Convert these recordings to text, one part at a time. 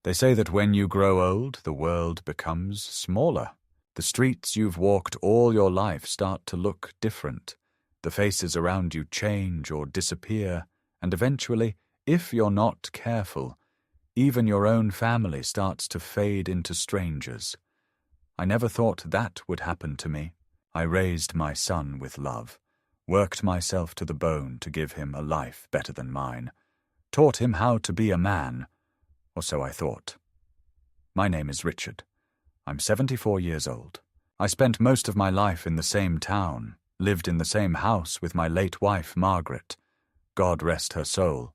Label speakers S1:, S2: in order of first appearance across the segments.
S1: They say that when you grow old, the world becomes smaller. The streets you've walked all your life start to look different. The faces around you change or disappear, and eventually, if you're not careful, even your own family starts to fade into strangers. I never thought that would happen to me. I raised my son with love, worked myself to the bone to give him a life better than mine, taught him how to be a man, or so I thought. My name is Richard. I'm 74 years old. I spent most of my life in the same town, lived in the same house with my late wife, Margaret. God rest her soul.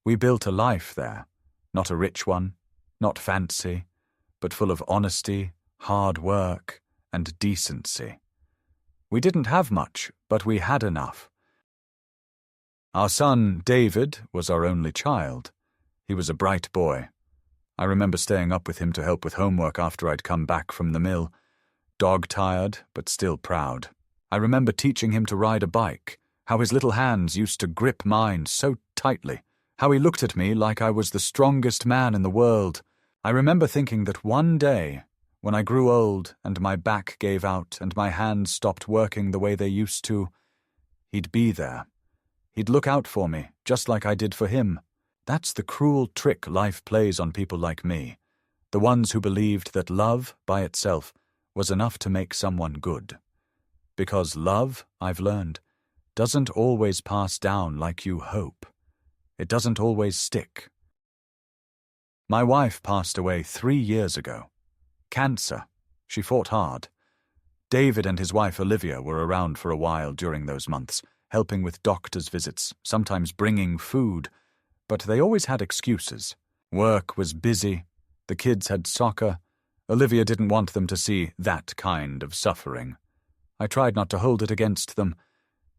S1: We built a life there, not a rich one, not fancy, but full of honesty, hard work, and decency. We didn't have much, but we had enough. Our son, David, was our only child. He was a bright boy. I remember staying up with him to help with homework after I'd come back from the mill, dog-tired, but still proud. I remember teaching him to ride a bike, how his little hands used to grip mine so tightly, how he looked at me like I was the strongest man in the world. I remember thinking that one day, when I grew old and my back gave out and my hands stopped working the way they used to, he'd be there. He'd look out for me, just like I did for him. That's the cruel trick life plays on people like me, the ones who believed that love, by itself, was enough to make someone good. Because love, I've learned, doesn't always pass down like you hope. It doesn't always stick. My wife passed away 3 years ago. Cancer. She fought hard. David and his wife Olivia were around for a while during those months, helping with doctor's visits, sometimes bringing food, but they always had excuses. Work was busy, the kids had soccer. Olivia didn't want them to see that kind of suffering. I tried not to hold it against them.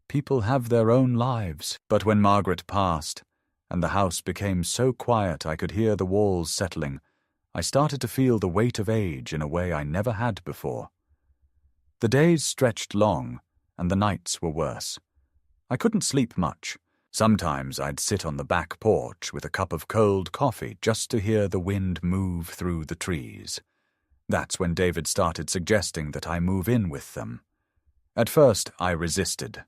S1: People have their own lives. But when Margaret passed, and the house became so quiet I could hear the walls settling, I started to feel the weight of age in a way I never had before. The days stretched long, and the nights were worse. I couldn't sleep much. Sometimes I'd sit on the back porch with a cup of cold coffee just to hear the wind move through the trees. That's when David started suggesting that I move in with them. At first, I resisted.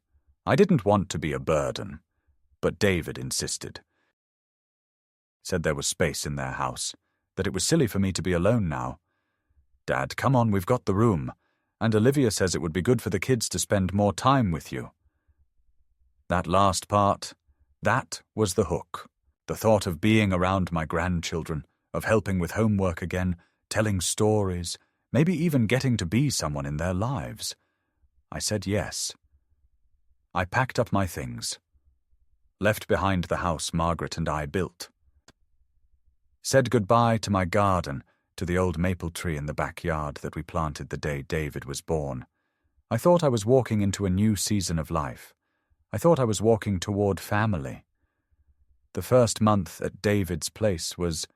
S1: I didn't want to be a burden, but David insisted. Said there was space in their house, that it was silly for me to be alone now. Dad, come on, we've got the room, and Olivia says it would be good for the kids to spend more time with you. That last part, that was the hook. The thought of being around my grandchildren, of helping with homework again, telling stories, maybe even getting to be someone in their lives. I said yes. I packed up my things, left behind the house Margaret and I built, said goodbye to my garden, to the old maple tree in the backyard that we planted the day David was born. I thought I was walking into a new season of life. I thought I was walking toward family. The first month at David's place was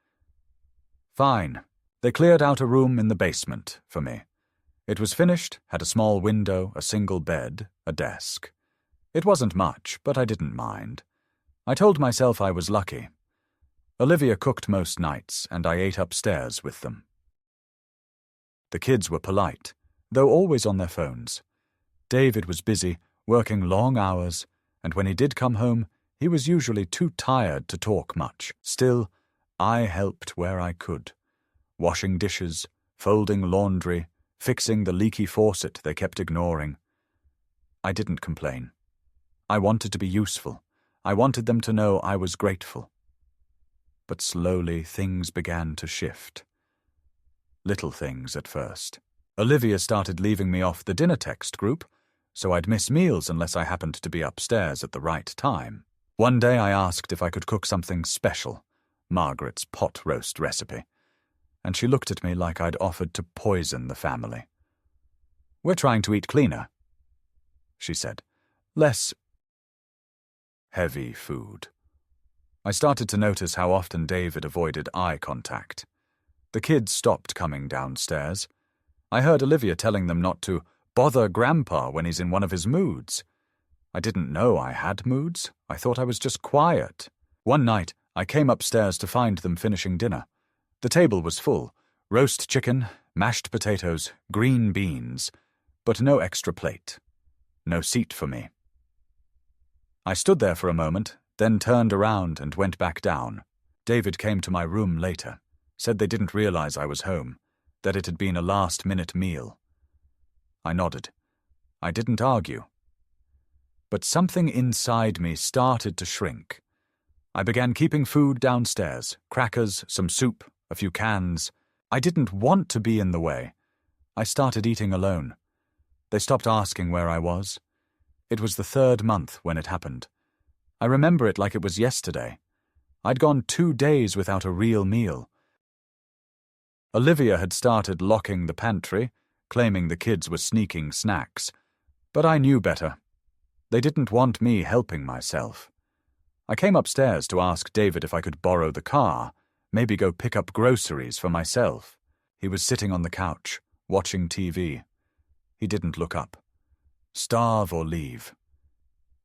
S1: fine. They cleared out a room in the basement for me. It was finished, had a small window, a single bed, a desk. It wasn't much, but I didn't mind. I told myself I was lucky. Olivia cooked most nights, and I ate upstairs with them. The kids were polite, though always on their phones. David was busy, working long hours, and when he did come home, he was usually too tired to talk much. Still, I helped where I could, washing dishes, folding laundry, fixing the leaky faucet they kept ignoring. I didn't complain. I wanted to be useful. I wanted them to know I was grateful. But slowly things began to shift. Little things at first. Olivia started leaving me off the dinner text group, so I'd miss meals unless I happened to be upstairs at the right time. One day I asked if I could cook something special, Margaret's pot roast recipe, and she looked at me like I'd offered to poison the family. "We're trying to eat cleaner," she said. "Less heavy food." I started to notice how often David avoided eye contact. The kids stopped coming downstairs. I heard Olivia telling them not to bother Grandpa when he's in one of his moods. I didn't know I had moods. I thought I was just quiet. One night, I came upstairs to find them finishing dinner. The table was full: roast chicken, mashed potatoes, green beans, but no extra plate. No seat for me. I stood there for a moment, then turned around and went back down. David came to my room later, said they didn't realize I was home, that it had been a last-minute meal. I nodded. I didn't argue. But something inside me started to shrink. I began keeping food downstairs: crackers, some soup, a few cans. I didn't want to be in the way. I started eating alone. They stopped asking where I was. It was the 3rd month when it happened. I remember it like it was yesterday. I'd gone 2 days without a real meal. Olivia had started locking the pantry, claiming the kids were sneaking snacks. But I knew better. They didn't want me helping myself. I came upstairs to ask David if I could borrow the car, maybe go pick up groceries for myself. He was sitting on the couch, watching TV. He didn't look up. "Starve or leave,"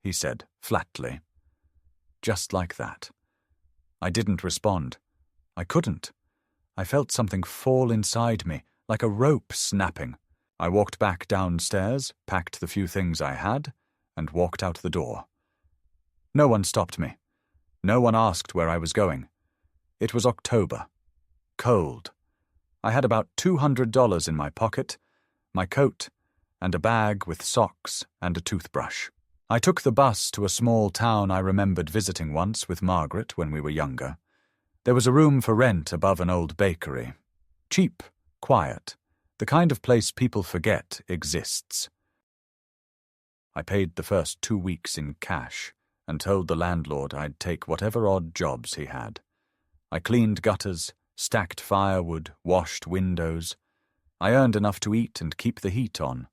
S1: he said flatly. Just like that. I didn't respond. I couldn't. I felt something fall inside me, like a rope snapping. I walked back downstairs, packed the few things I had, and walked out the door. No one stopped me. No one asked where I was going. It was October. Cold. I had about $200 in my pocket, my coat, and a bag with socks and a toothbrush. I took the bus to a small town I remembered visiting once with Margaret when we were younger. There was a room for rent above an old bakery. Cheap, quiet, the kind of place people forget exists. I paid the first 2 weeks in cash and told the landlord I'd take whatever odd jobs he had. I cleaned gutters, stacked firewood, washed windows. I earned enough to eat and keep the heat on.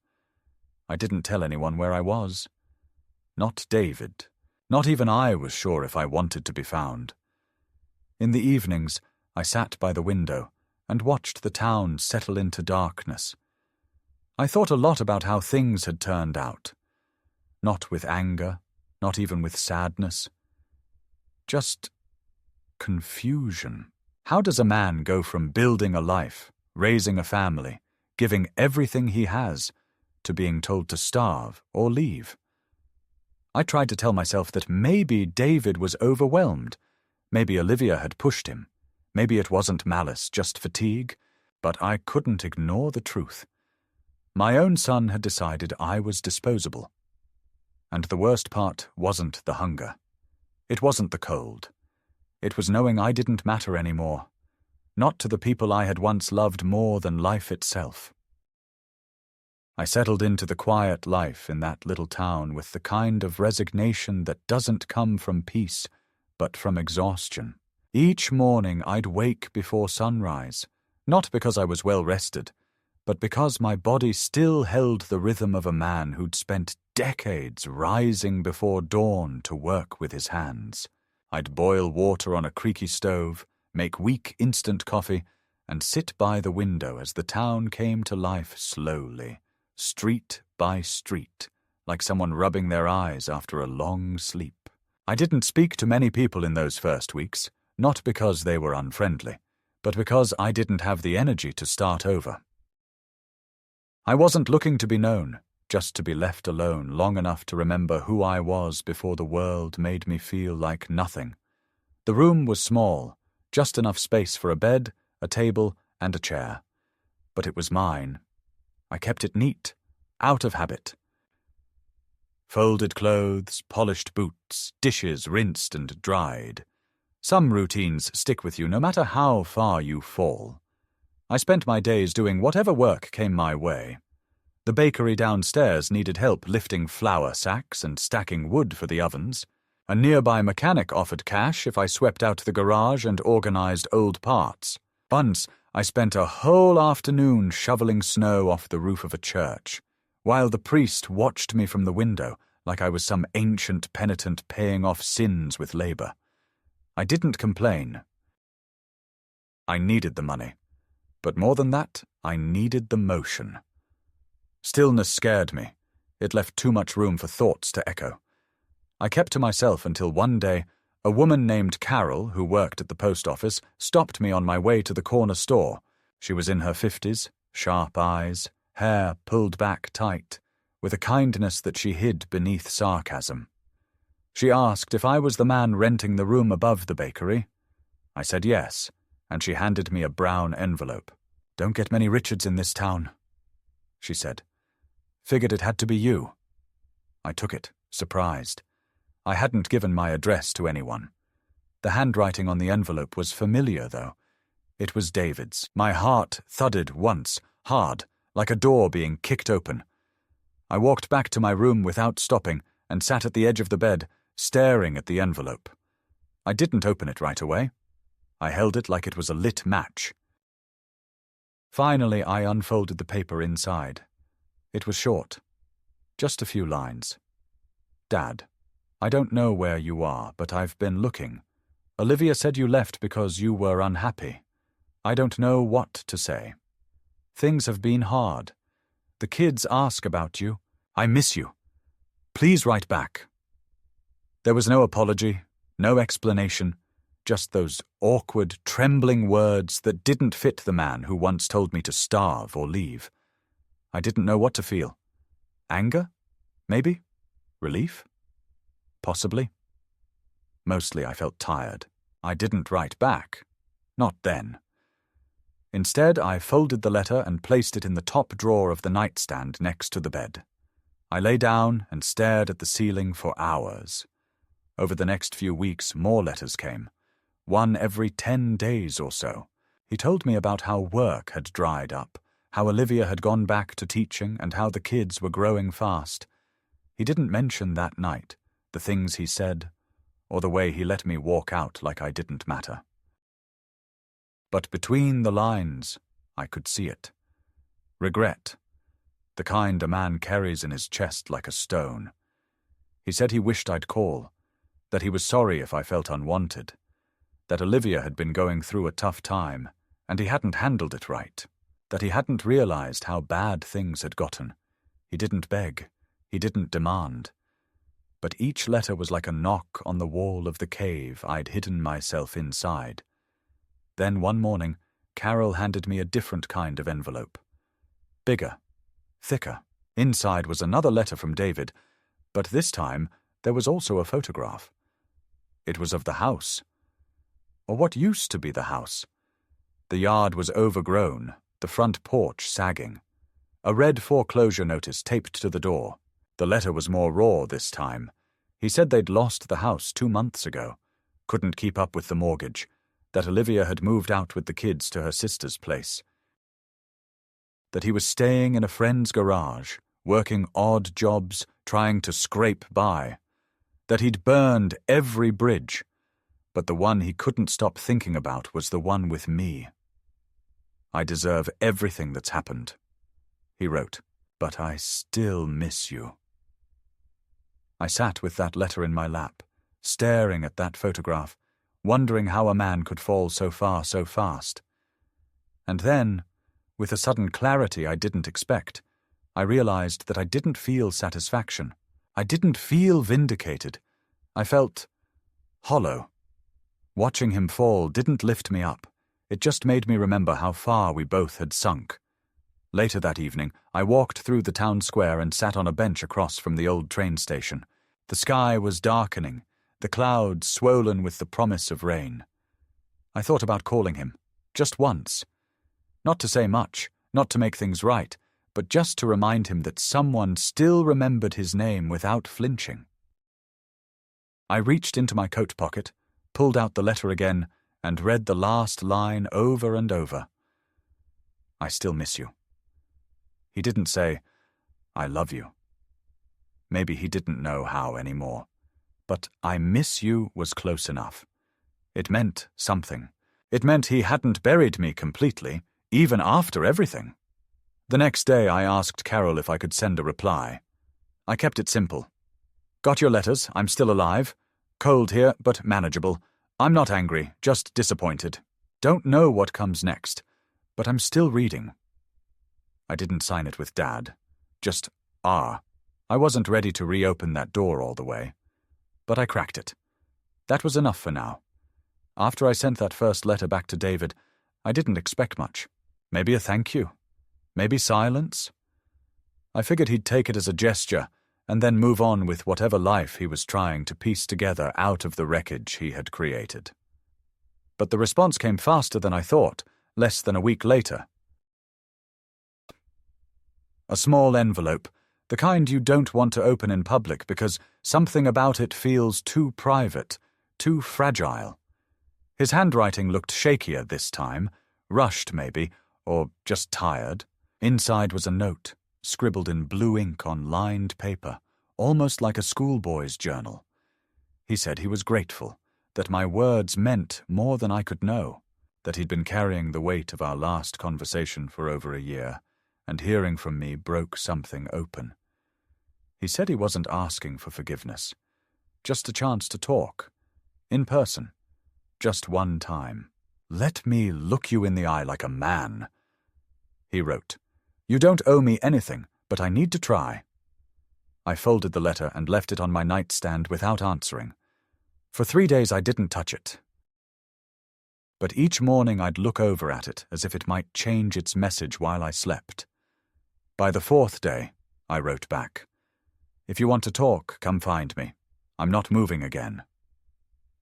S1: I didn't tell anyone where I was. Not David. Not even I was sure if I wanted to be found. In the evenings, I sat by the window and watched the town settle into darkness. I thought a lot about how things had turned out. Not with anger, not even with sadness. Just confusion. How does a man go from building a life, raising a family, giving everything he has, to being told to starve or leave? I tried to tell myself that maybe David was overwhelmed. Maybe Olivia had pushed him. Maybe it wasn't malice, just fatigue. But I couldn't ignore the truth. My own son had decided I was disposable. And the worst part wasn't the hunger. It wasn't the cold. It was knowing I didn't matter anymore. Not to the people I had once loved more than life itself. I settled into the quiet life in that little town with the kind of resignation that doesn't come from peace, but from exhaustion. Each morning I'd wake before sunrise, not because I was well rested, but because my body still held the rhythm of a man who'd spent decades rising before dawn to work with his hands. I'd boil water on a creaky stove, make weak instant coffee, and sit by the window as the town came to life slowly, street by street, like someone rubbing their eyes after a long sleep. I didn't speak to many people in those first weeks, not because they were unfriendly, but because I didn't have the energy to start over. I wasn't looking to be known, just to be left alone long enough to remember who I was before the world made me feel like nothing. The room was small, just enough space for a bed, a table, and a chair. But it was mine. I kept it neat, out of habit. Folded clothes, polished boots, dishes rinsed and dried. Some routines stick with you no matter how far you fall. I spent my days doing whatever work came my way. The bakery downstairs needed help lifting flour sacks and stacking wood for the ovens. A nearby mechanic offered cash if I swept out the garage and organized old parts. Once, I spent a whole afternoon shoveling snow off the roof of a church, while the priest watched me from the window like I was some ancient penitent paying off sins with labor. I didn't complain. I needed the money. But more than that, I needed the motion. Stillness scared me. It left too much room for thoughts to echo. I kept to myself until one day A woman named Carol, who worked at the post office, stopped me on my way to the corner store. She was in her 50s, sharp eyes, hair pulled back tight, with a kindness that she hid beneath sarcasm. She asked if I was the man renting the room above the bakery. I said yes, and she handed me a brown envelope. "Don't get many Richards in this town," she said. "Figured it had to be you." I took it, surprised. I hadn't given my address to anyone. The handwriting on the envelope was familiar, though. It was David's. My heart thudded once, hard, like a door being kicked open. I walked back to my room without stopping and sat at the edge of the bed, staring at the envelope. I didn't open it right away. I held it like it was a lit match. Finally, I unfolded the paper inside. It was short. Just a few lines. "Dad, I don't know where you are, but I've been looking. Olivia said you left because you were unhappy. I don't know what to say. Things have been hard. The kids ask about you. I miss you. Please write back." There was no apology, no explanation, just those awkward, trembling words that didn't fit the man who once told me to starve or leave. I didn't know what to feel. Anger? Maybe? Relief? Possibly. Mostly I felt tired. I didn't write back. Not then. Instead, I folded the letter and placed it in the top drawer of the nightstand next to the bed. I lay down and stared at the ceiling for hours. Over the next few weeks, more letters came. One every 10 days or so. He told me about how work had dried up, how Olivia had gone back to teaching, and how the kids were growing fast. He didn't mention that night, the things he said, or the way he let me walk out like I didn't matter. But between the lines, I could see it. Regret. The kind a man carries in his chest like a stone. He said he wished I'd call, that he was sorry if I felt unwanted, that Olivia had been going through a tough time, and he hadn't handled it right, that he hadn't realized how bad things had gotten. He didn't beg, he didn't demand. But each letter was like a knock on the wall of the cave I'd hidden myself inside. Then one morning, Carol handed me a different kind of envelope. Bigger, thicker. Inside was another letter from David, but this time there was also a photograph. It was of the house, or what used to be the house. The yard was overgrown, the front porch sagging. A red foreclosure notice taped to the door. The letter was more raw this time. He said they'd lost the house 2 months ago, couldn't keep up with the mortgage, that Olivia had moved out with the kids to her sister's place, that he was staying in a friend's garage, working odd jobs, trying to scrape by, that he'd burned every bridge, but the one he couldn't stop thinking about was the one with me. "I deserve everything that's happened," he wrote, "but I still miss you." I sat with that letter in my lap, staring at that photograph, wondering how a man could fall so far so fast. And then, with a sudden clarity I didn't expect, I realized that I didn't feel satisfaction. I didn't feel vindicated. I felt hollow. Watching him fall didn't lift me up. It just made me remember how far we both had sunk. Later that evening, I walked through the town square and sat on a bench across from the old train station. The sky was darkening, the clouds swollen with the promise of rain. I thought about calling him, just once. Not to say much, not to make things right, but just to remind him that someone still remembered his name without flinching. I reached into my coat pocket, pulled out the letter again, and read the last line over and over. "I still miss you." He didn't say, "I love you." Maybe he didn't know how anymore. But "I miss you" was close enough. It meant something. It meant he hadn't buried me completely, even after everything. The next day I asked Carol if I could send a reply. I kept it simple. "Got your letters, I'm still alive. Cold here, but manageable. I'm not angry, just disappointed. Don't know what comes next, but I'm still reading." I didn't sign it with Dad. Just R. I wasn't ready to reopen that door all the way. But I cracked it. That was enough for now. After I sent that first letter back to David, I didn't expect much. Maybe a thank you. Maybe silence. I figured he'd take it as a gesture and then move on with whatever life he was trying to piece together out of the wreckage he had created. But the response came faster than I thought, less than a week later. A small envelope, the kind you don't want to open in public because something about it feels too private, too fragile. His handwriting looked shakier this time, rushed maybe, or just tired. Inside was a note, scribbled in blue ink on lined paper, almost like a schoolboy's journal. He said he was grateful, that my words meant more than I could know, that he'd been carrying the weight of our last conversation for over a year, and hearing from me broke something open. He said he wasn't asking for forgiveness, just a chance to talk, in person, just one time. "Let me look you in the eye like a man," he wrote. "You don't owe me anything, but I need to try." I folded the letter and left it on my nightstand without answering. For 3 days I didn't touch it. But each morning I'd look over at it as if it might change its message while I slept. By the 4th day, I wrote back, "If you want to talk, come find me. I'm not moving again."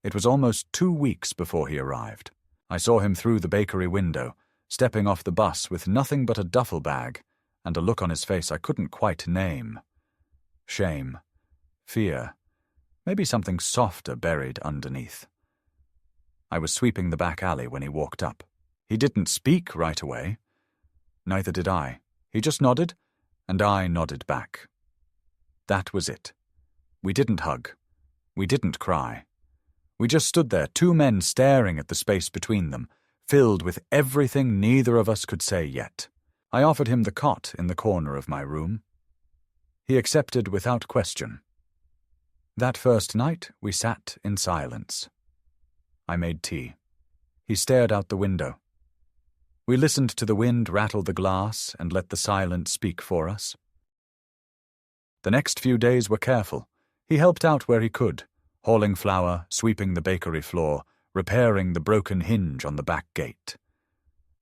S1: It was almost 2 weeks before he arrived. I saw him through the bakery window, stepping off the bus with nothing but a duffel bag and a look on his face I couldn't quite name. Shame, fear, maybe something softer buried underneath. I was sweeping the back alley when he walked up. He didn't speak right away. Neither did I. He just nodded, and I nodded back. That was it. We didn't hug. We didn't cry. We just stood there, 2 men staring at the space between them, filled with everything neither of us could say yet. I offered him the cot in the corner of my room. He accepted without question. That first night we sat in silence. I made tea. He stared out the window. We listened to the wind rattle the glass and let the silence speak for us. The next few days were careful. He helped out where he could, hauling flour, sweeping the bakery floor, repairing the broken hinge on the back gate.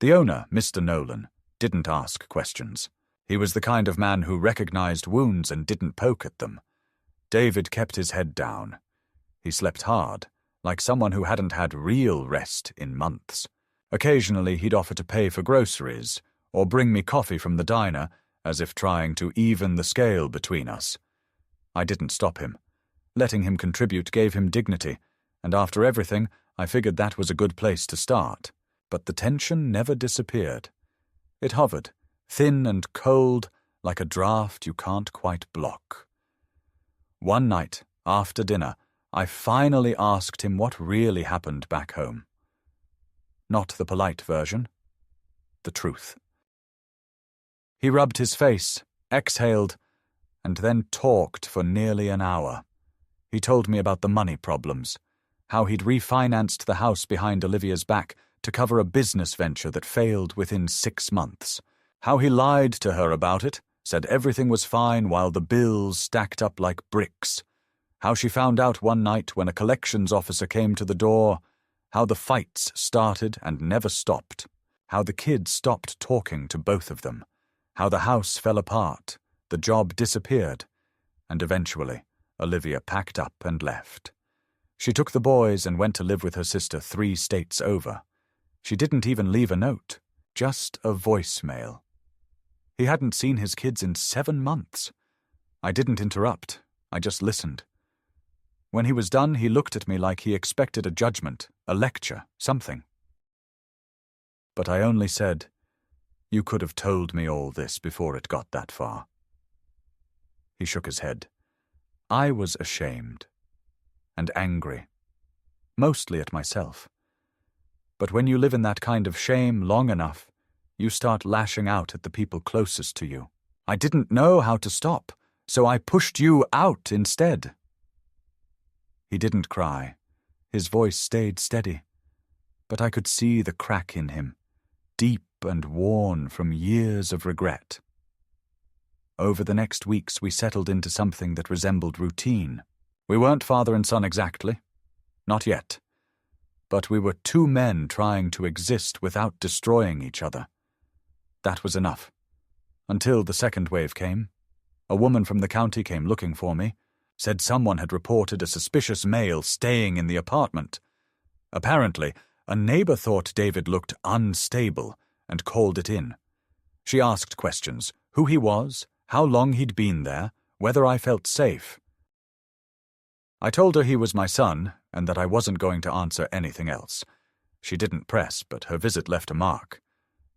S1: The owner, Mr. Nolan, didn't ask questions. He was the kind of man who recognized wounds and didn't poke at them. David kept his head down. He slept hard, like someone who hadn't had real rest in months. Occasionally he'd offer to pay for groceries, or bring me coffee from the diner, as if trying to even the scale between us. I didn't stop him. Letting him contribute gave him dignity, and after everything, I figured that was a good place to start. But the tension never disappeared. It hovered, thin and cold, like a draft you can't quite block. One night, after dinner, I finally asked him what really happened back home. Not the polite version. The truth. He rubbed his face, exhaled, and then talked for nearly an hour. He told me about the money problems, how he'd refinanced the house behind Olivia's back to cover a business venture that failed within 6 months, how he lied to her about it, said everything was fine while the bills stacked up like bricks, how she found out one night when a collections officer came to the door, how the fights started and never stopped, how the kids stopped talking to both of them, how the house fell apart, the job disappeared, and eventually Olivia packed up and left. She took the boys and went to live with her sister 3 states over. She didn't even leave a note, just a voicemail. He hadn't seen his kids in 7 months. I didn't interrupt, I just listened. When he was done, he looked at me like he expected a judgment, a lecture, something. But I only said, "You could have told me all this before it got that far." He shook his head. I was ashamed and angry, mostly at myself. But when you live in that kind of shame long enough, you start lashing out at the people closest to you. I didn't know how to stop, so I pushed you out instead. He didn't cry. His voice stayed steady, but I could see the crack in him, deep and worn from years of regret. Over the next weeks we settled into something that resembled routine. We weren't father and son exactly. Not yet. But we were two men trying to exist without destroying each other. That was enough. Until the second wave came. A woman from the county came looking for me, said someone had reported a suspicious male staying in the apartment. Apparently, a neighbor thought David looked unstable and called it in. She asked questions: who he was, how long he'd been there, whether I felt safe. I told her he was my son and that I wasn't going to answer anything else. She didn't press, but her visit left a mark.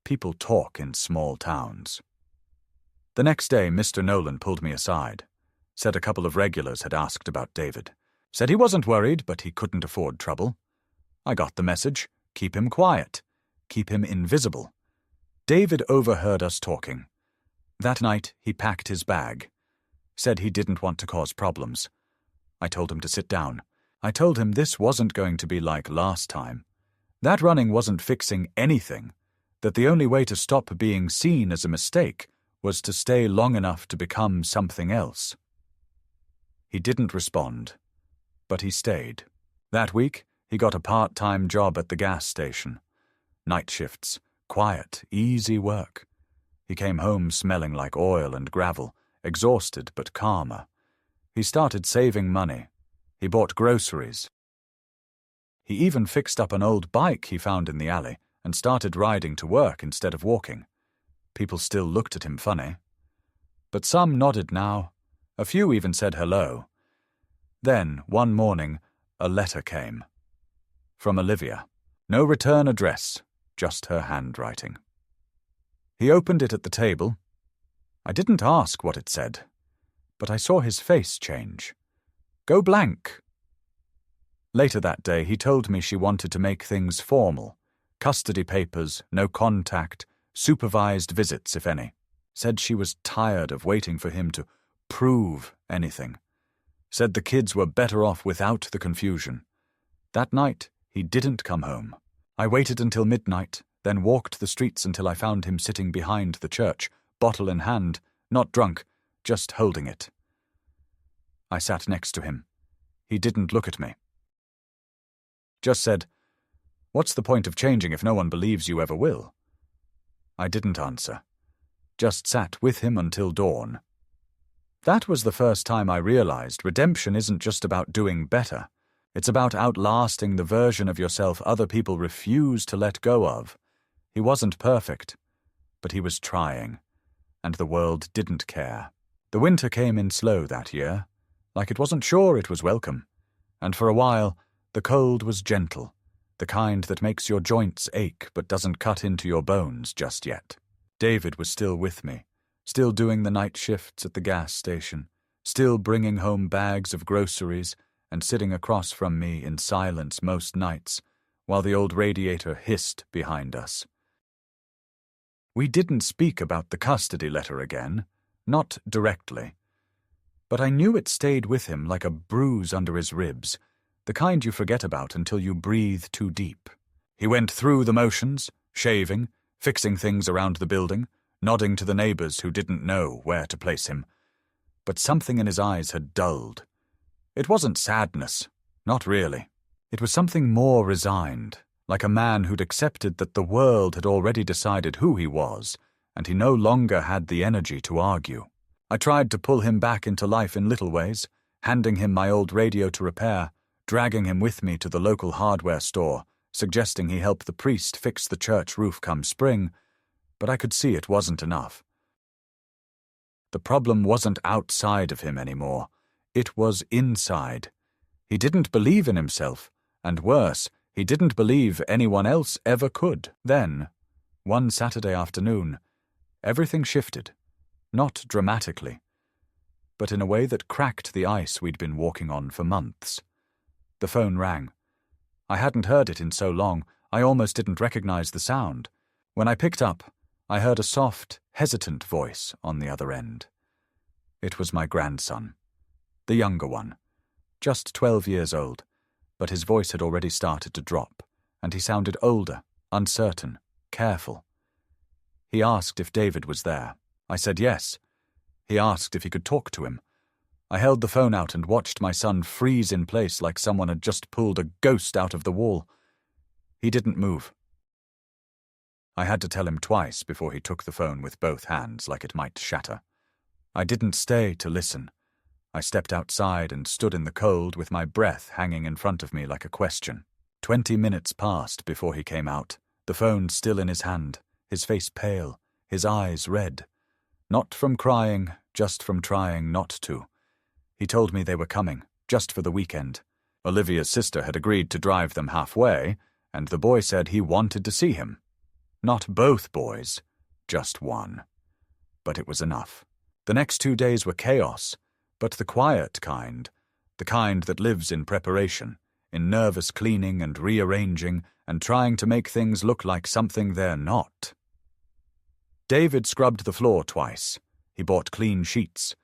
S1: People talk in small towns. The next day, Mr. Nolan pulled me aside, said a couple of regulars had asked about David, said he wasn't worried, but he couldn't afford trouble. I got the message: keep him quiet, keep him invisible. David overheard us talking. That night, he packed his bag, said he didn't want to cause problems. I told him to sit down. I told him this wasn't going to be like last time. That running wasn't fixing anything, that the only way to stop being seen as a mistake was to stay long enough to become something else. He didn't respond, but he stayed. That week, he got a part-time job at the gas station. Night shifts, quiet, easy work. He came home smelling like oil and gravel, exhausted but calmer. He started saving money. He bought groceries. He even fixed up an old bike he found in the alley and started riding to work instead of walking. People still looked at him funny. But some nodded now. A few even said hello. Then, one morning, a letter came. From Olivia. No return address, just her handwriting. He opened it at the table. I didn't ask what it said, but I saw his face change. Go blank. Later that day, he told me she wanted to make things formal. Custody papers, no contact, supervised visits, if any. Said she was tired of waiting for him to prove anything. Said the kids were better off without the confusion. That night, he didn't come home. I waited until midnight, then walked the streets until I found him sitting behind the church, bottle in hand, not drunk, just holding it. I sat next to him. He didn't look at me. Just said, "What's the point of changing if no one believes you ever will?" I didn't answer. Just sat with him until dawn. That was the first time I realized redemption isn't just about doing better. It's about outlasting the version of yourself other people refuse to let go of. He wasn't perfect, but he was trying, and the world didn't care. The winter came in slow that year, like it wasn't sure it was welcome, and for a while the cold was gentle, the kind that makes your joints ache but doesn't cut into your bones just yet. David was still with me, still doing the night shifts at the gas station, still bringing home bags of groceries and sitting across from me in silence most nights, while the old radiator hissed behind us. We didn't speak about the custody letter again, not directly, but I knew it stayed with him like a bruise under his ribs, the kind you forget about until you breathe too deep. He went through the motions, shaving, fixing things around the building, nodding to the neighbors who didn't know where to place him. But something in his eyes had dulled. It wasn't sadness, not really. It was something more resigned, like a man who'd accepted that the world had already decided who he was, and he no longer had the energy to argue. I tried to pull him back into life in little ways, handing him my old radio to repair, dragging him with me to the local hardware store, suggesting he help the priest fix the church roof come spring, but I could see it wasn't enough. The problem wasn't outside of him anymore. It was inside. He didn't believe in himself, and worse, he didn't believe anyone else ever could. Then, one Saturday afternoon, everything shifted, not dramatically, but in a way that cracked the ice we'd been walking on for months. The phone rang. I hadn't heard it in so long, I almost didn't recognize the sound. When I picked up, I heard a soft, hesitant voice on the other end. It was my grandson, the younger one, just 12 years old, but his voice had already started to drop, and he sounded older, uncertain, careful. He asked if David was there. I said yes. He asked if he could talk to him. I held the phone out and watched my son freeze in place like someone had just pulled a ghost out of the wall. He didn't move. I had to tell him twice before he took the phone with both hands like it might shatter. I didn't stay to listen. I stepped outside and stood in the cold with my breath hanging in front of me like a question. 20 minutes passed before he came out, the phone still in his hand, his face pale, his eyes red. Not from crying, just from trying not to. He told me they were coming, just for the weekend. Olivia's sister had agreed to drive them halfway, and the boy said he wanted to see him. Not both boys, just one. But it was enough. The next 2 days were chaos, but the quiet kind, the kind that lives in preparation, in nervous cleaning and rearranging and trying to make things look like something they're not. David scrubbed the floor twice. He bought clean sheets.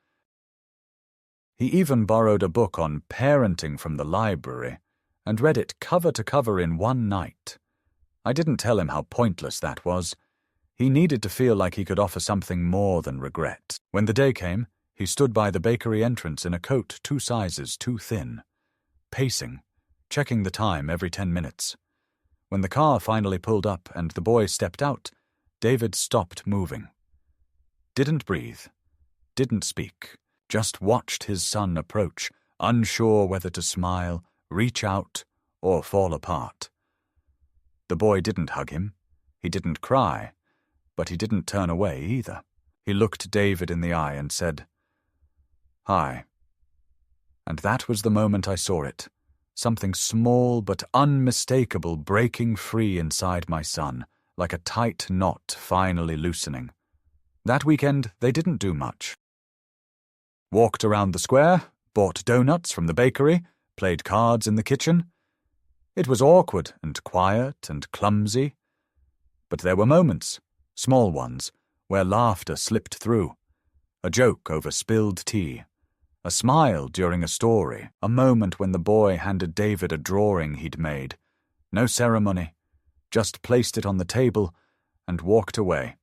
S1: He even borrowed a book on parenting from the library and read it cover to cover in one night. I didn't tell him how pointless that was. He needed to feel like he could offer something more than regret. When the day came, he stood by the bakery entrance in a coat 2 sizes too thin, pacing, checking the time every 10 minutes. When the car finally pulled up and the boy stepped out, David stopped moving. Didn't breathe, didn't speak, just watched his son approach, unsure whether to smile, reach out, or fall apart. The boy didn't hug him, he didn't cry, but he didn't turn away either. He looked David in the eye and said, "Hi." And that was the moment I saw it, something small but unmistakable breaking free inside my son, like a tight knot finally loosening. That weekend, they didn't do much. Walked around the square, bought donuts from the bakery, played cards in the kitchen. It was awkward and quiet and clumsy. But there were moments, small ones, where laughter slipped through. A joke over spilled tea. A smile during a story. A moment when the boy handed David a drawing he'd made. No ceremony. Just placed it on the table and walked away.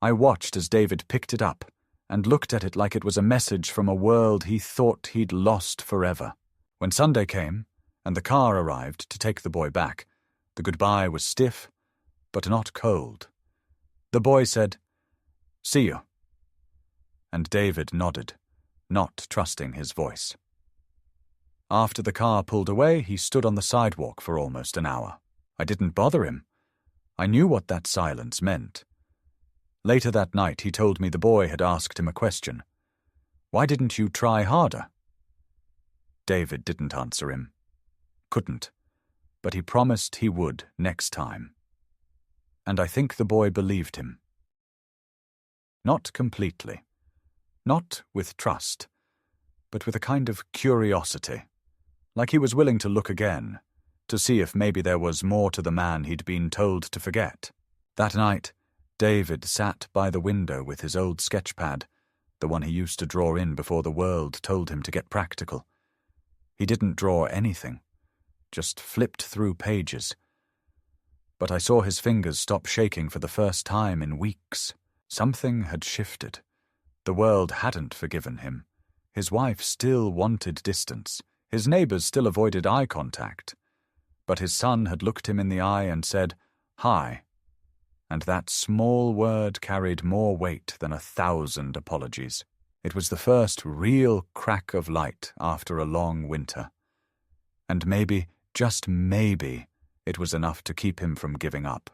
S1: I watched as David picked it up and looked at it like it was a message from a world he thought he'd lost forever. When Sunday came, and the car arrived to take the boy back, the goodbye was stiff, but not cold. The boy said, "See you." And David nodded, not trusting his voice. After the car pulled away, he stood on the sidewalk for almost an hour. I didn't bother him. I knew what that silence meant. Later that night, he told me the boy had asked him a question. "Why didn't you try harder?" David didn't answer him. Couldn't. But he promised he would next time. And I think the boy believed him. Not completely. Not with trust, but with a kind of curiosity. Like he was willing to look again, to see if maybe there was more to the man he'd been told to forget. That night, David sat by the window with his old sketchpad, the one he used to draw in before the world told him to get practical. He didn't draw anything, just flipped through pages. But I saw his fingers stop shaking for the first time in weeks. Something had shifted. The world hadn't forgiven him. His wife still wanted distance. His neighbors still avoided eye contact. But his son had looked him in the eye and said, "Hi." And that small word carried more weight than 1,000 apologies. It was the first real crack of light after a long winter. And maybe, just maybe, it was enough to keep him from giving up.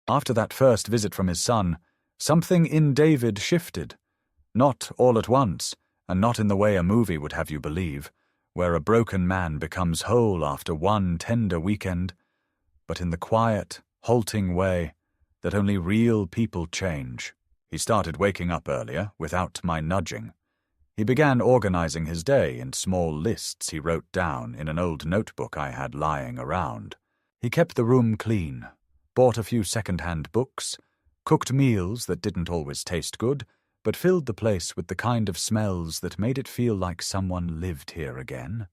S1: After that first visit from his son, something in David shifted. Not all at once, and not in the way a movie would have you believe, where a broken man becomes whole after one tender weekend, but in the quiet, halting way that only real people change. He started waking up earlier, without my nudging. He began organizing his day in small lists he wrote down in an old notebook I had lying around. He kept the room clean, bought a few second-hand books, cooked meals that didn't always taste good, but filled the place with the kind of smells that made it feel like someone lived here again.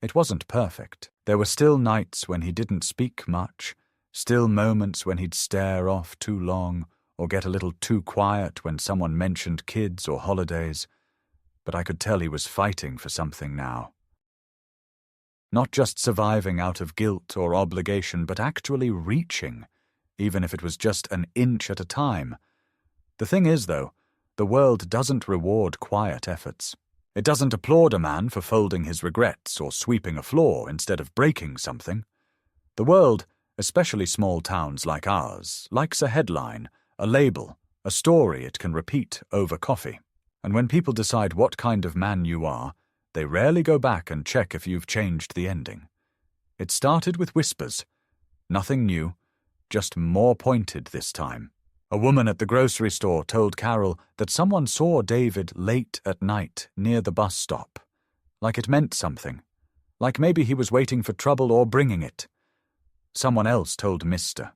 S1: It wasn't perfect. There were still nights when he didn't speak much, still moments when he'd stare off too long or get a little too quiet when someone mentioned kids or holidays. but I could tell he was fighting for something now. Not just surviving out of guilt or obligation, but actually reaching, even if it was just an inch at a time. The thing is, though, the world doesn't reward quiet efforts. It doesn't applaud a man for folding his regrets or sweeping a floor instead of breaking something. The world, especially small towns like ours, likes a headline, a label, a story it can repeat over coffee. And when people decide what kind of man you are, they rarely go back and check if you've changed the ending. It started with whispers. Nothing new, just more pointed this time. A woman at the grocery store told Carol that someone saw David late at night near the bus stop. Like it meant something. Like maybe he was waiting for trouble or bringing it. Someone else told Mr.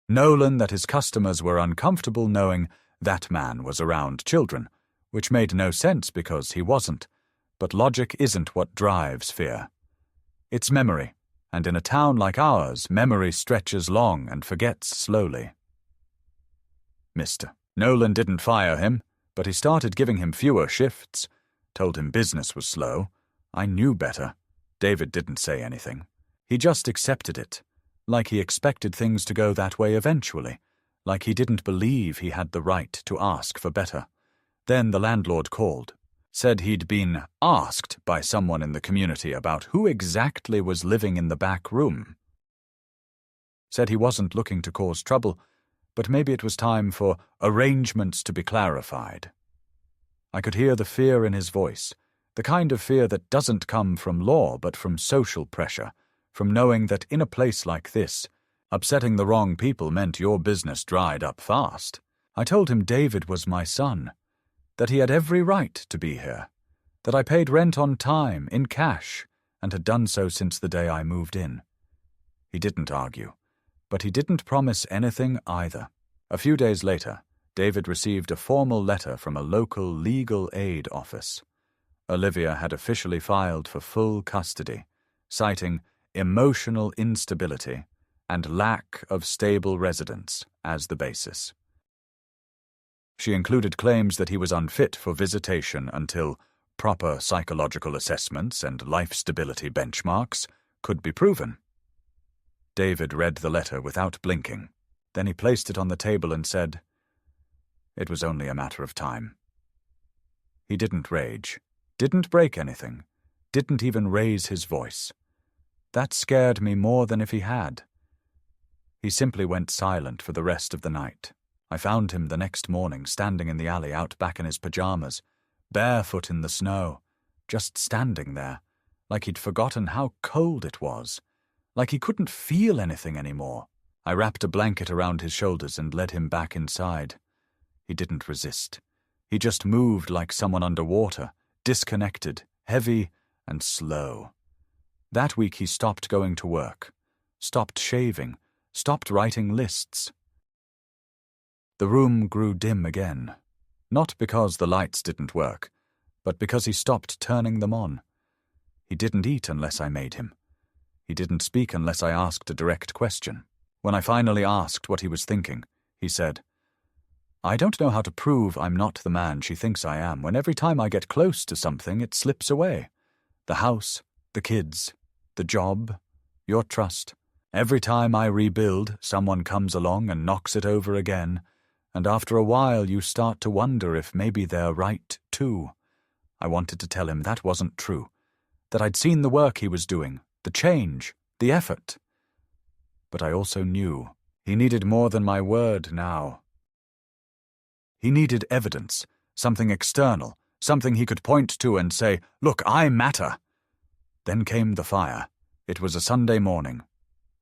S1: Nolan that his customers were uncomfortable knowing that man was around children, which made no sense because he wasn't. But logic isn't what drives fear. It's memory, and in a town like ours, memory stretches long and forgets slowly. Mr. Nolan didn't fire him, but he started giving him fewer shifts, told him business was slow. I knew better. David didn't say anything. He just accepted it, like he expected things to go that way eventually, like he didn't believe he had the right to ask for better. Then the landlord called, said he'd been asked by someone in the community about who exactly was living in the back room. Said he wasn't looking to cause trouble, but maybe it was time for arrangements to be clarified. I could hear the fear in his voice, the kind of fear that doesn't come from law but from social pressure, from knowing that in a place like this, upsetting the wrong people meant your business dried up fast. I told him David was my son, that he had every right to be here, that I paid rent on time, in cash, and had done so since the day I moved in. He didn't argue, but he didn't promise anything either. A few days later, David received a formal letter from a local legal aid office. Olivia had officially filed for full custody, citing emotional instability and lack of stable residence as the basis. She included claims that he was unfit for visitation until proper psychological assessments and life stability benchmarks could be proven. David read the letter without blinking. Then he placed it on the table and said, "It was only a matter of time." He didn't rage, didn't break anything, didn't even raise his voice. That scared me more than if he had. He simply went silent for the rest of the night. I found him the next morning standing in the alley out back in his pajamas, barefoot in the snow, just standing there, like he'd forgotten how cold it was, like he couldn't feel anything anymore. I wrapped a blanket around his shoulders and led him back inside. He didn't resist. He just moved like someone underwater, disconnected, heavy, and slow. That week he stopped going to work, stopped shaving, stopped writing lists. The room grew dim again, not because the lights didn't work, but because he stopped turning them on. He didn't eat unless I made him. He didn't speak unless I asked a direct question. When I finally asked what he was thinking, he said, "I don't know how to prove I'm not the man she thinks I am when every time I get close to something it slips away. The house, the kids, the job, your trust. Every time I rebuild, someone comes along and knocks it over again, and after a while you start to wonder if maybe they're right too." I wanted to tell him that wasn't true, that I'd seen the work he was doing, the change, the effort. But I also knew he needed more than my word now. He needed evidence, something external, something he could point to and say, "Look, I matter." Then came the fire. It was a Sunday morning.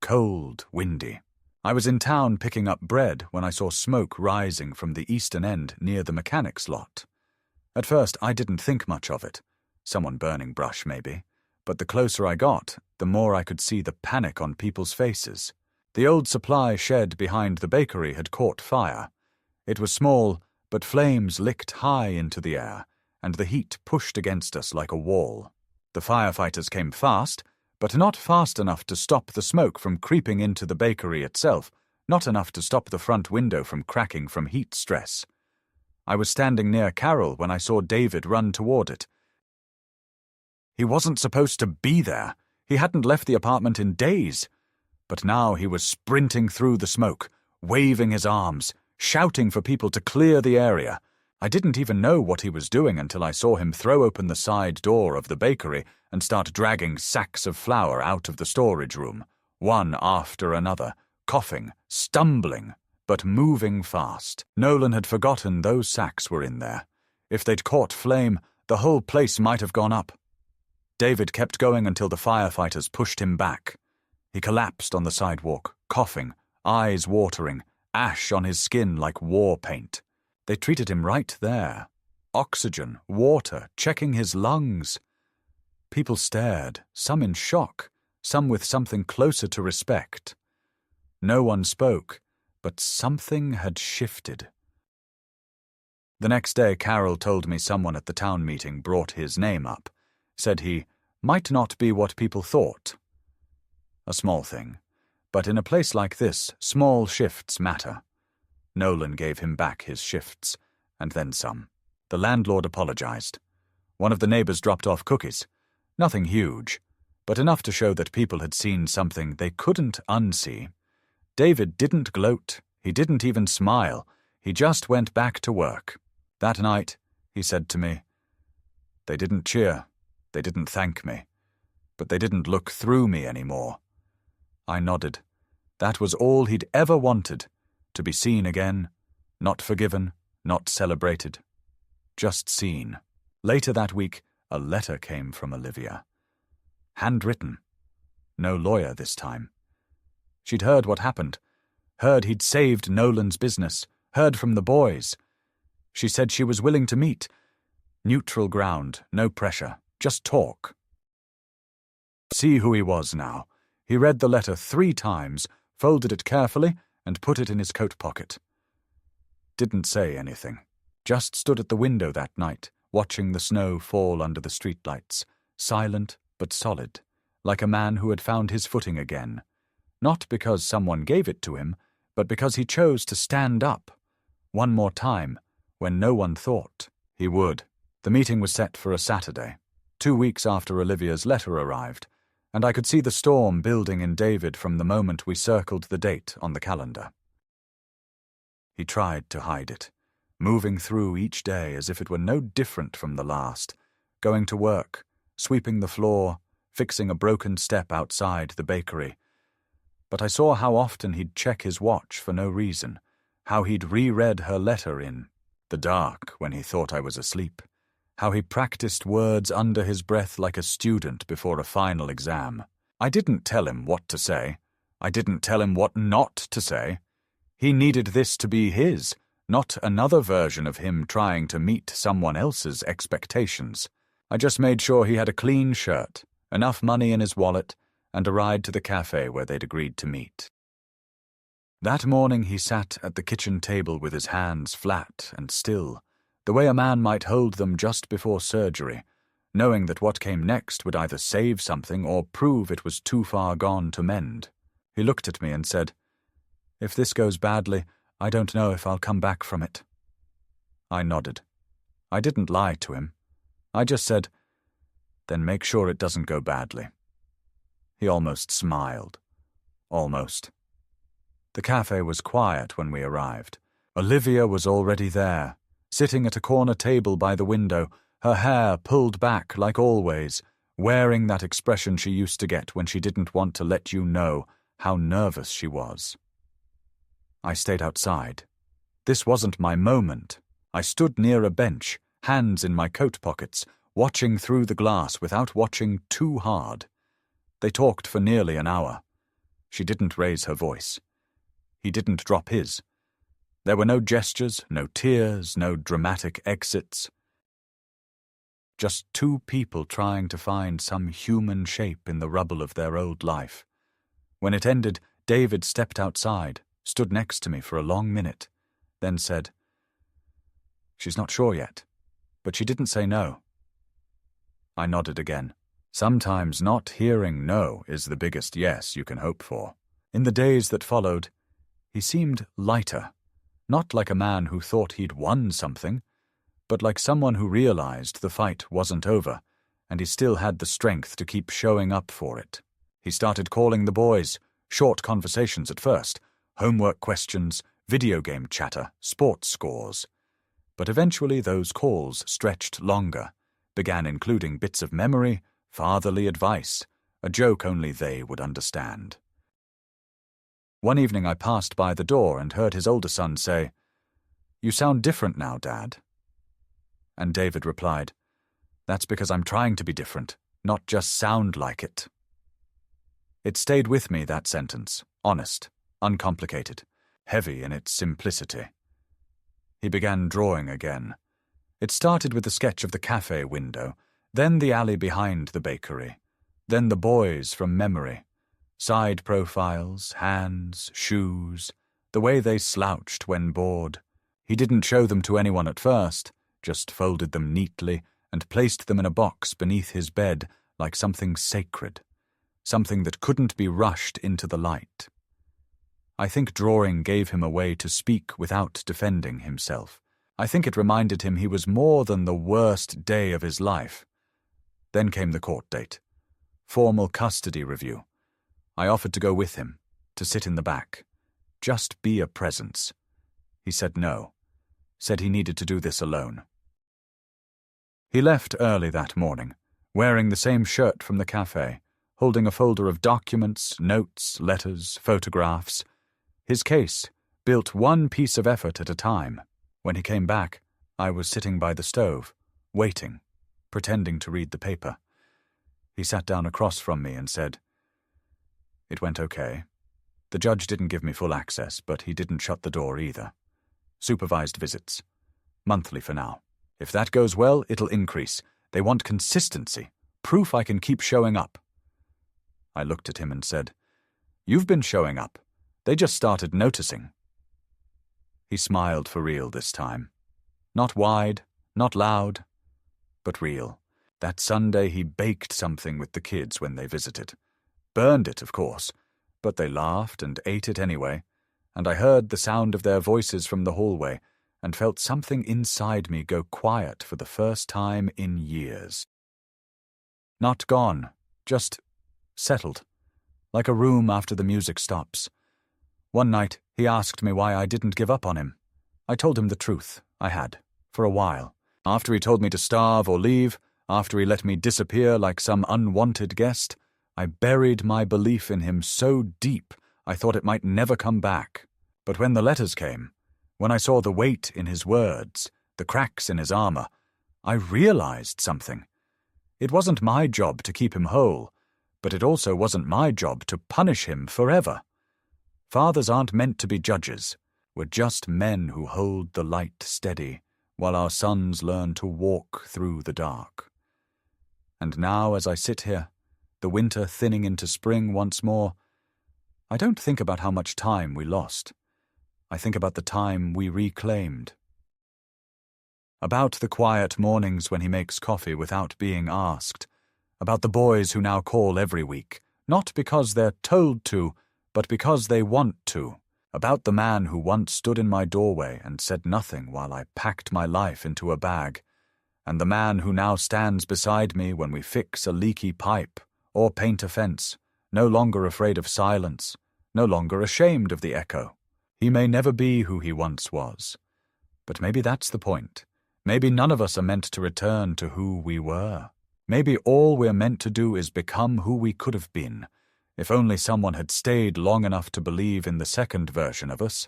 S1: Cold, windy. I was in town picking up bread when I saw smoke rising from the eastern end near the mechanics lot. At first, I didn't think much of it. Someone burning brush, maybe. But the closer I got, the more I could see the panic on people's faces. The old supply shed behind the bakery had caught fire. It was small, but flames licked high into the air, and the heat pushed against us like a wall. The firefighters came fast, but not fast enough to stop the smoke from creeping into the bakery itself, not enough to stop the front window from cracking from heat stress. I was standing near Carol when I saw David run toward it. He wasn't supposed to be there. He hadn't left the apartment in days. But now he was sprinting through the smoke, waving his arms, shouting for people to clear the area. I didn't even know what he was doing until I saw him throw open the side door of the bakery and start dragging sacks of flour out of the storage room, one after another, coughing, stumbling, but moving fast. Nolan had forgotten those sacks were in there. If they'd caught flame, the whole place might have gone up. David kept going until the firefighters pushed him back. He collapsed on the sidewalk, coughing, eyes watering, ash on his skin like war paint. They treated him right there. Oxygen, water, checking his lungs. People stared, some in shock, some with something closer to respect. No one spoke, but something had shifted. The next day, Carol told me someone at the town meeting brought his name up, said he might not be what people thought. A small thing, but in a place like this, small shifts matter. Nolan gave him back his shifts, and then some. The landlord apologized. One of the neighbors dropped off cookies. Nothing huge, but enough to show that people had seen something they couldn't unsee. David didn't gloat. He didn't even smile. He just went back to work. That night, he said to me, "They didn't cheer. They didn't thank me. But they didn't look through me anymore." I nodded. That was all he'd ever wanted, to be seen again, not forgiven, not celebrated. Just seen. Later that week, a letter came from Olivia. Handwritten. No lawyer this time. She'd heard what happened, heard he'd saved Nolan's business, heard from the boys. She said she was willing to meet. Neutral ground, no pressure, just talk. See who he was now. He read the letter 3 times, folded it carefully, and put it in his coat pocket. Didn't say anything. Just stood at the window that night, watching the snow fall under the streetlights, silent but solid, like a man who had found his footing again. Not because someone gave it to him, but because he chose to stand up. One more time, when no one thought he would. The meeting was set for a Saturday, 2 weeks after Olivia's letter arrived, and I could see the storm building in David from the moment we circled the date on the calendar. He tried to hide it, moving through each day as if it were no different from the last, going to work, sweeping the floor, fixing a broken step outside the bakery. But I saw how often he'd check his watch for no reason, how he'd reread her letter in the dark when he thought I was asleep, how he practiced words under his breath like a student before a final exam. I didn't tell him what to say. I didn't tell him what not to say. He needed this to be his, not another version of him trying to meet someone else's expectations. I just made sure he had a clean shirt, enough money in his wallet, and a ride to the cafe where they'd agreed to meet. That morning he sat at the kitchen table with his hands flat and still, the way a man might hold them just before surgery, knowing that what came next would either save something or prove it was too far gone to mend. He looked at me and said, "If this goes badly, I don't know if I'll come back from it." I nodded. I didn't lie to him. I just said, "Then make sure it doesn't go badly." He almost smiled. Almost. The cafe was quiet when we arrived. Olivia was already there, sitting at a corner table by the window, her hair pulled back like always, wearing that expression she used to get when she didn't want to let you know how nervous she was. I stayed outside. This wasn't my moment. I stood near a bench, hands in my coat pockets, watching through the glass without watching too hard. They talked for nearly an hour. She didn't raise her voice. He didn't drop his. There were no gestures, no tears, no dramatic exits. Just 2 people trying to find some human shape in the rubble of their old life. When it ended, David stepped outside, stood next to me for a long minute, then said, "She's not sure yet, but she didn't say no." I nodded again. Sometimes not hearing no is the biggest yes you can hope for. In the days that followed, he seemed lighter. Not like a man who thought he'd won something, but like someone who realized the fight wasn't over, and he still had the strength to keep showing up for it. He started calling the boys, short conversations at first, homework questions, video game chatter, sports scores. But eventually those calls stretched longer, began including bits of memory, fatherly advice, a joke only they would understand. One evening I passed by the door and heard his older son say, "You sound different now, Dad." And David replied, "That's because I'm trying to be different, not just sound like it." It stayed with me, that sentence, honest, uncomplicated, heavy in its simplicity. He began drawing again. It started with the sketch of the cafe window, then the alley behind the bakery, then the boys from memory, side profiles, hands, shoes, the way they slouched when bored. He didn't show them to anyone at first, just folded them neatly and placed them in a box beneath his bed like something sacred, something that couldn't be rushed into the light. I think drawing gave him a way to speak without defending himself. I think it reminded him he was more than the worst day of his life. Then came the court date. Formal custody review. I offered to go with him, to sit in the back. Just be a presence. He said no. Said he needed to do this alone. He left early that morning, wearing the same shirt from the cafe, holding a folder of documents, notes, letters, photographs. His case, built one piece of effort at a time. When he came back, I was sitting by the stove, waiting, pretending to read the paper. He sat down across from me and said, "It went okay. The judge didn't give me full access, but he didn't shut the door either. Supervised visits. Monthly for now. If that goes well, it'll increase. They want consistency, proof I can keep showing up." I looked at him and said, "You've been showing up. They just started noticing." He smiled for real this time. Not wide, not loud, but real. That Sunday he baked something with the kids when they visited. Burned it, of course, but they laughed and ate it anyway, and I heard the sound of their voices from the hallway and felt something inside me go quiet for the first time in years. Not gone, just settled, like a room after the music stops. One night, he asked me why I didn't give up on him. I told him the truth. I had, for a while. After he told me to starve or leave, after he let me disappear like some unwanted guest, I buried my belief in him so deep I thought it might never come back. But when the letters came, when I saw the weight in his words, the cracks in his armor, I realized something. It wasn't my job to keep him whole, but it also wasn't my job to punish him forever. Fathers aren't meant to be judges. We're just men who hold the light steady, while our sons learn to walk through the dark. And now, as I sit here, the winter thinning into spring once more, I don't think about how much time we lost. I think about the time we reclaimed. About the quiet mornings when he makes coffee without being asked. About the boys who now call every week, not because they're told to, but because they want to. About the man who once stood in my doorway and said nothing while I packed my life into a bag, and the man who now stands beside me when we fix a leaky pipe or paint a fence, no longer afraid of silence, no longer ashamed of the echo. He may never be who he once was, but maybe that's the point. Maybe none of us are meant to return to who we were. Maybe all we're meant to do is become who we could have been, if only someone had stayed long enough to believe in the second version of us.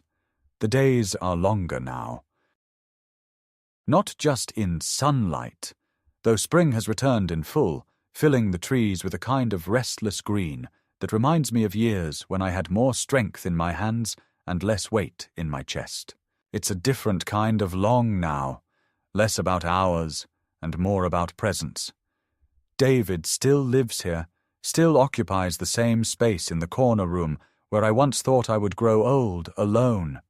S1: The days are longer now. Not just in sunlight, though spring has returned in full, filling the trees with a kind of restless green that reminds me of years when I had more strength in my hands and less weight in my chest. It's a different kind of long now, less about hours and more about presence. David still lives here, still occupies the same space in the corner room where I once thought I would grow old alone.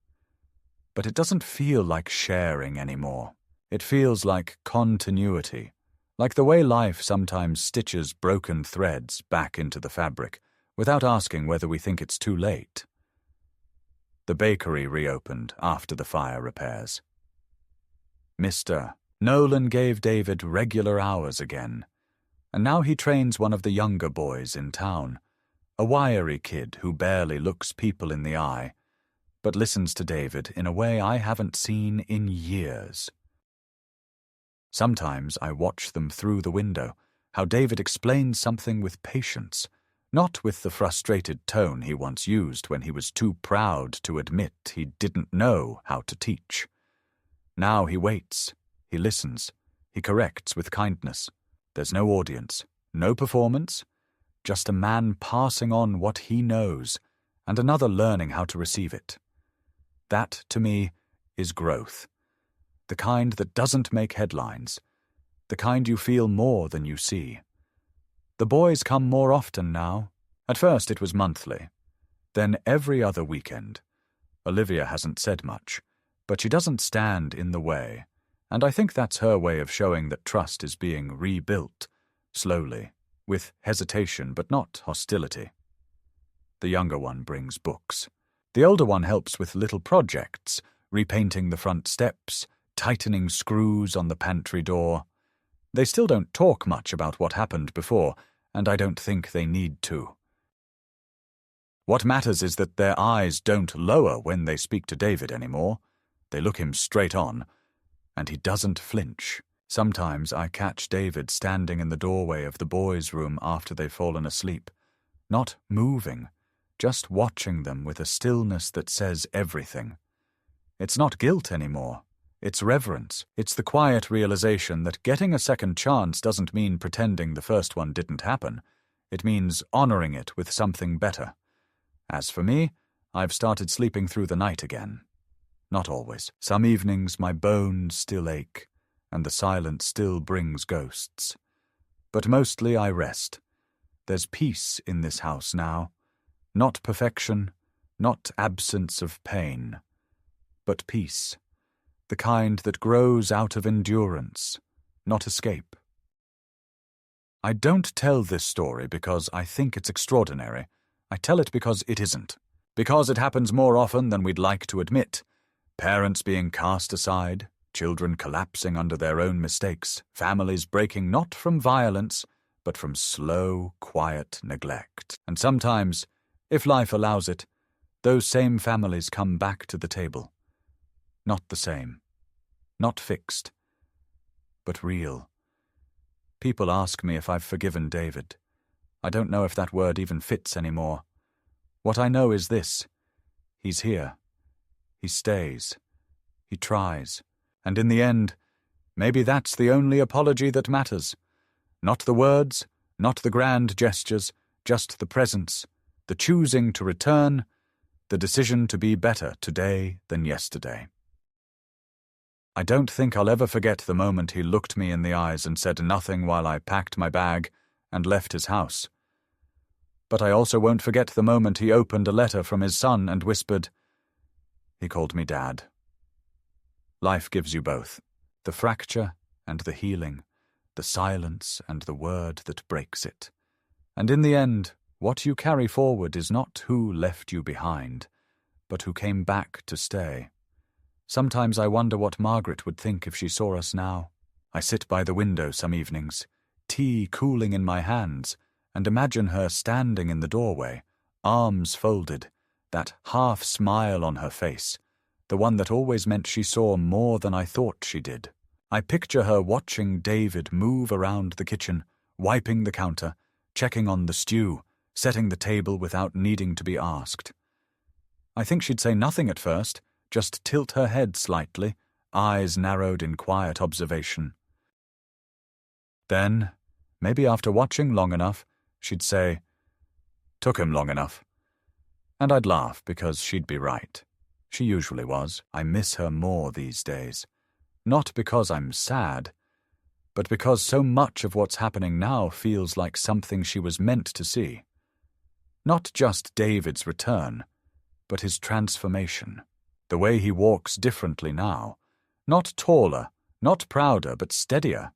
S1: But it doesn't feel like sharing anymore. It feels like continuity, like the way life sometimes stitches broken threads back into the fabric, without asking whether we think it's too late. The bakery reopened after the fire repairs. Mr. Nolan gave David regular hours again, and now he trains one of the younger boys in town, a wiry kid who barely looks people in the eye, but listens to David in a way I haven't seen in years. Sometimes I watch them through the window, how David explains something with patience, not with the frustrated tone he once used when he was too proud to admit he didn't know how to teach. Now he waits, he listens, he corrects with kindness. There's no audience, no performance, just a man passing on what he knows and another learning how to receive it. That, to me, is growth. The kind that doesn't make headlines, the kind you feel more than you see. The boys come more often now. At first it was monthly, then every other weekend. Olivia hasn't said much, but she doesn't stand in the way, and I think that's her way of showing that trust is being rebuilt, slowly, with hesitation but not hostility. The younger one brings books. The older one helps with little projects, repainting the front steps, tightening screws on the pantry door. They still don't talk much about what happened before, and I don't think they need to. What matters is that their eyes don't lower when they speak to David anymore. They look him straight on, and he doesn't flinch. Sometimes I catch David standing in the doorway of the boys' room after they've fallen asleep, not moving, just watching them with a stillness that says everything. It's not guilt anymore. It's reverence. It's the quiet realization that getting a second chance doesn't mean pretending the first one didn't happen. It means honoring it with something better. As for me, I've started sleeping through the night again. Not always. Some evenings my bones still ache, and the silence still brings ghosts. But mostly I rest. There's peace in this house now. Not perfection, not absence of pain, but peace. The kind that grows out of endurance, not escape. I don't tell this story because I think it's extraordinary. I tell it because it isn't. Because it happens more often than we'd like to admit. Parents being cast aside, children collapsing under their own mistakes, families breaking not from violence, but from slow, quiet neglect. And sometimes, if life allows it, those same families come back to the table. Not the same. Not fixed. But real. People ask me if I've forgiven David. I don't know if that word even fits anymore. What I know is this. He's here. He stays. He tries. And in the end, maybe that's the only apology that matters. Not the words, not the grand gestures, just the presence, the choosing to return, the decision to be better today than yesterday. I don't think I'll ever forget the moment he looked me in the eyes and said nothing while I packed my bag and left his house. But I also won't forget the moment he opened a letter from his son and whispered, he called me Dad. Life gives you both, the fracture and the healing, the silence and the word that breaks it. And in the end, what you carry forward is not who left you behind, but who came back to stay. Sometimes I wonder what Margaret would think if she saw us now. I sit by the window some evenings, tea cooling in my hands, and imagine her standing in the doorway, arms folded, that half smile on her face, the one that always meant she saw more than I thought she did. I picture her watching David move around the kitchen, wiping the counter, checking on the stew, setting the table without needing to be asked. I think she'd say nothing at first, just tilt her head slightly, eyes narrowed in quiet observation. Then, maybe after watching long enough, she'd say, "Took him long enough." And I'd laugh because she'd be right. She usually was. I miss her more these days. Not because I'm sad, but because so much of what's happening now feels like something she was meant to see. Not just David's return, but his transformation. The way he walks differently now. Not taller, not prouder, but steadier.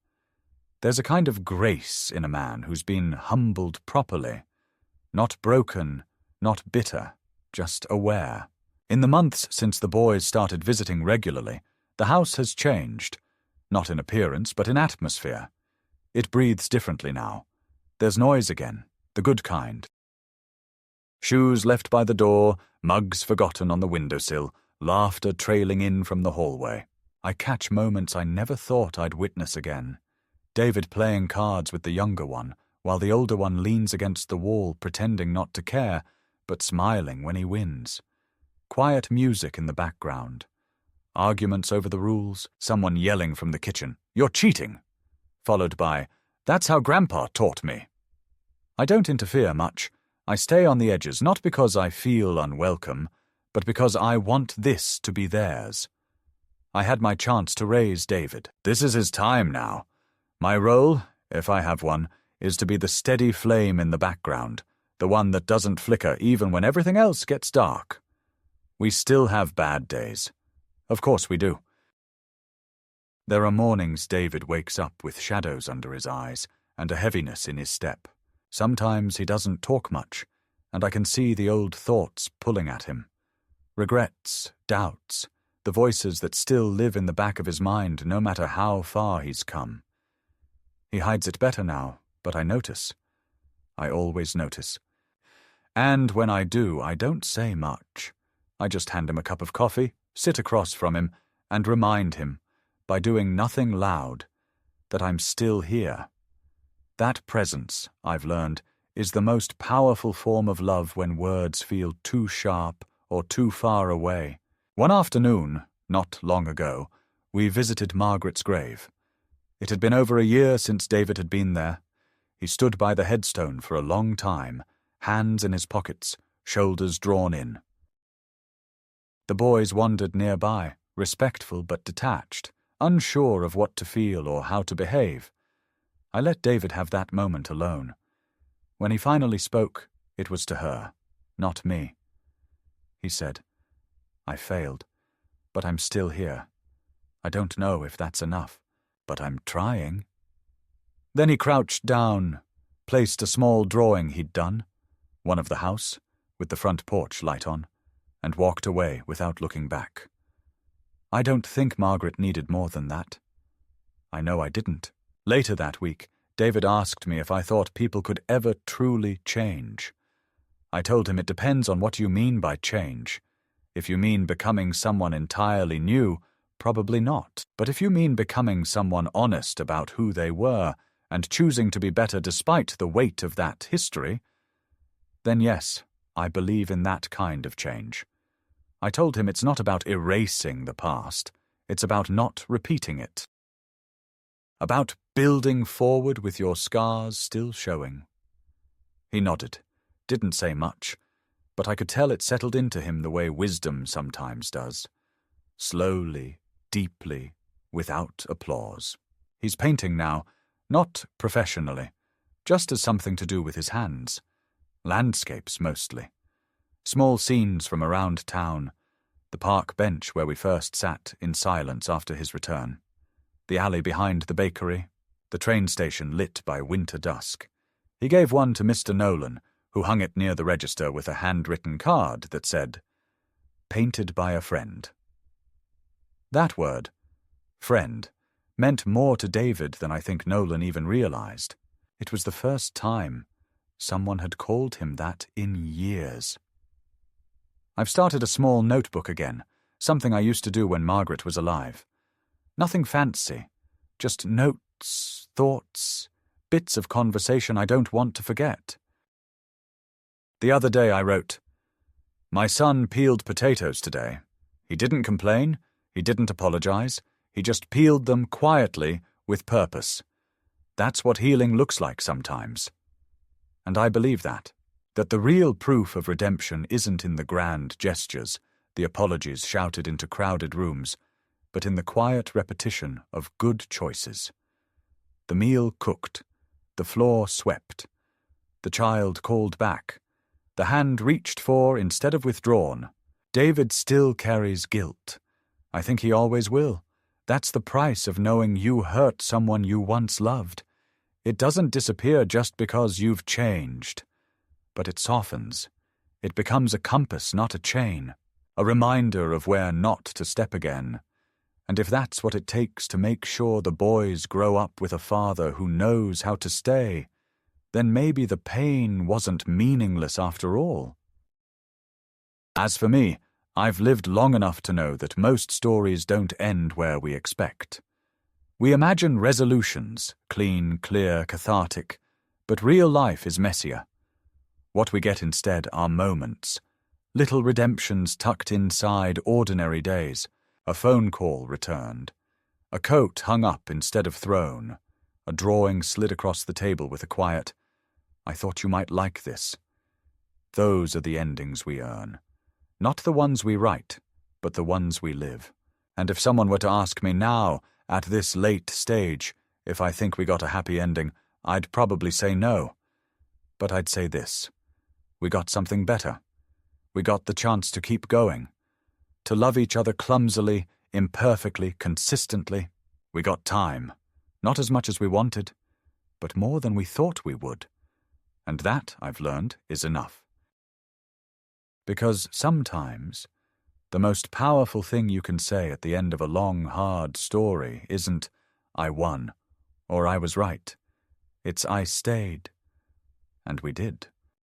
S1: There's a kind of grace in a man who's been humbled properly. Not broken, not bitter, just aware. In the months since the boys started visiting regularly, the house has changed, not in appearance but in atmosphere. It breathes differently now. There's noise again, the good kind. Shoes left by the door, mugs forgotten on the windowsill, laughter trailing in from the hallway. I catch moments I never thought I'd witness again. David playing cards with the younger one, while the older one leans against the wall pretending not to care, but smiling when he wins. Quiet music in the background. Arguments over the rules, someone yelling from the kitchen, "You're cheating!" Followed by, "That's how Grandpa taught me." I don't interfere much. I stay on the edges, not because I feel unwelcome, but because I want this to be theirs. I had my chance to raise David. This is his time now. My role, if I have one, is to be the steady flame in the background, the one that doesn't flicker even when everything else gets dark. We still have bad days. Of course we do. There are mornings David wakes up with shadows under his eyes and a heaviness in his step. Sometimes he doesn't talk much, and I can see the old thoughts pulling at him. Regrets, doubts, the voices that still live in the back of his mind no matter how far he's come. He hides it better now, but I notice. I always notice. And when I do, I don't say much. I just hand him a cup of coffee, sit across from him, and remind him, by doing nothing loud, that I'm still here. That presence, I've learned, is the most powerful form of love when words feel too sharp or too far away. One afternoon, not long ago, we visited Margaret's grave. It had been over a year since David had been there. He stood by the headstone for a long time, hands in his pockets, shoulders drawn in. The boys wandered nearby, respectful but detached, unsure of what to feel or how to behave. I let David have that moment alone. When he finally spoke, it was to her, not me. He said, "I failed, but I'm still here. I don't know if that's enough, but I'm trying." Then he crouched down, placed a small drawing he'd done, one of the house, with the front porch light on, and walked away without looking back. I don't think Margaret needed more than that. I know I didn't. Later that week, David asked me if I thought people could ever truly change. I told him it depends on what you mean by change. If you mean becoming someone entirely new, probably not. But if you mean becoming someone honest about who they were and choosing to be better despite the weight of that history, then yes, I believe in that kind of change. I told him it's not about erasing the past, it's about not repeating it. About building forward with your scars still showing. He nodded, didn't say much, but I could tell it settled into him the way wisdom sometimes does. Slowly, deeply, without applause. He's painting now, not professionally, just as something to do with his hands. Landscapes mostly. Small scenes from around town, the park bench where we first sat in silence after his return, the alley behind the bakery, the train station lit by winter dusk. He gave one to Mr. Nolan, who hung it near the register with a handwritten card that said, "Painted by a friend." That word, friend, meant more to David than I think Nolan even realized. It was the first time someone had called him that in years. I've started a small notebook again, something I used to do when Margaret was alive. Nothing fancy, just notes, thoughts, bits of conversation I don't want to forget. The other day I wrote, "My son peeled potatoes today. He didn't complain, he didn't apologize, he just peeled them quietly with purpose. That's what healing looks like sometimes." And I believe that the real proof of redemption isn't in the grand gestures, the apologies shouted into crowded rooms, but in the quiet repetition of good choices. The meal cooked, the floor swept, the child called back, the hand reached for instead of withdrawn. David still carries guilt. I think he always will. That's the price of knowing you hurt someone you once loved. It doesn't disappear just because you've changed. But it softens. It becomes a compass, not a chain. a reminder of where not to step again. And if that's what it takes to make sure the boys grow up with a father who knows how to stay, then maybe the pain wasn't meaningless after all. As for me, I've lived long enough to know that most stories don't end where we expect. We imagine resolutions, clean, clear, cathartic, but real life is messier. What we get instead are moments, little redemptions tucked inside ordinary days, a phone call returned, a coat hung up instead of thrown, a drawing slid across the table with a quiet, "I thought you might like this." Those are the endings we earn. Not the ones we write, but the ones we live. And if someone were to ask me now, at this late stage, if I think we got a happy ending, I'd probably say no. But I'd say this: we got something better. We got the chance to keep going, to love each other clumsily, imperfectly, consistently. We got time, not as much as we wanted, but more than we thought we would. And that, I've learned, is enough. Because sometimes the most powerful thing you can say at the end of a long, hard story isn't, "I won," or "I was right." It's, "I stayed." And we did.